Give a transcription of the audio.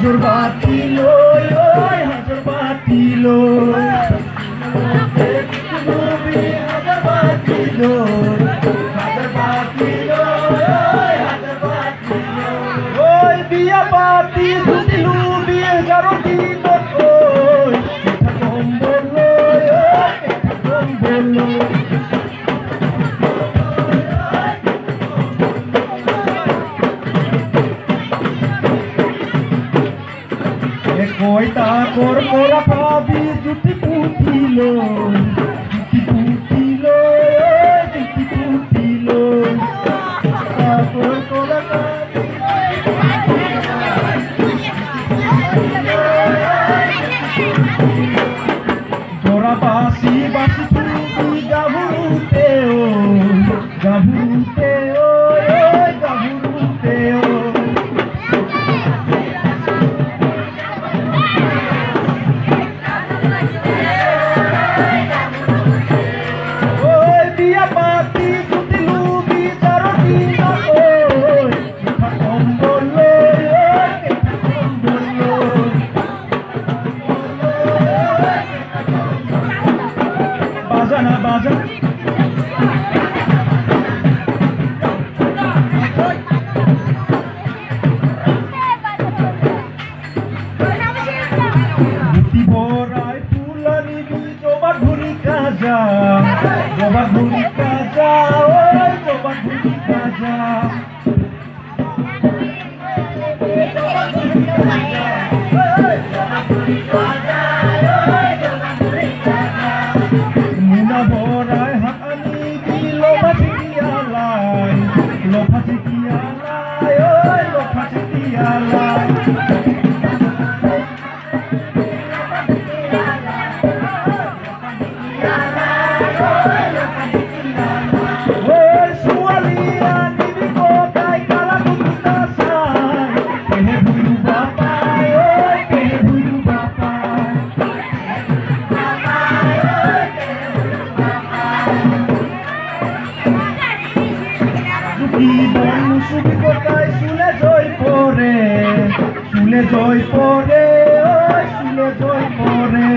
হাজর বাতি লই ওই হাজর বাতি লই হাজর বাতি লই হাজর বাতি লই হাজর বাতি ওই বিয়া বাতি সুতিলু বিয়ে গারো দিন ওই কম্বল লই ওই কম্বল লই কয়টা কর করা পাবি জুতি পুতিল জুতি পুতিল জুতি পুতিল কর করা পাবি জোড়া বাসি বাসি তুমি গাভরুতে ও গাভরুতে ও গাভরুতে ও বাজানা বাজা বুটি ভরায় ফুলানি জবা ঘুরি কাজা জবা ঘুরি কাজা ওই জবা ঘুরি কাজা মুনা ভরায় হানি লোভা চিকিয়ালাই লোভা চিকিয়ালাই ওই লোভা চিকিয়ালাই ওই সুয়ালিয়া নিবি কোথায় কালা কুকুতা সাই কেহে ভুলু বাবা ওই কেহে ভুলু বাবা মুসুবি কোথায় শুলে জয় পরে শুলে জয় পরে ওই শুলে জয় পরে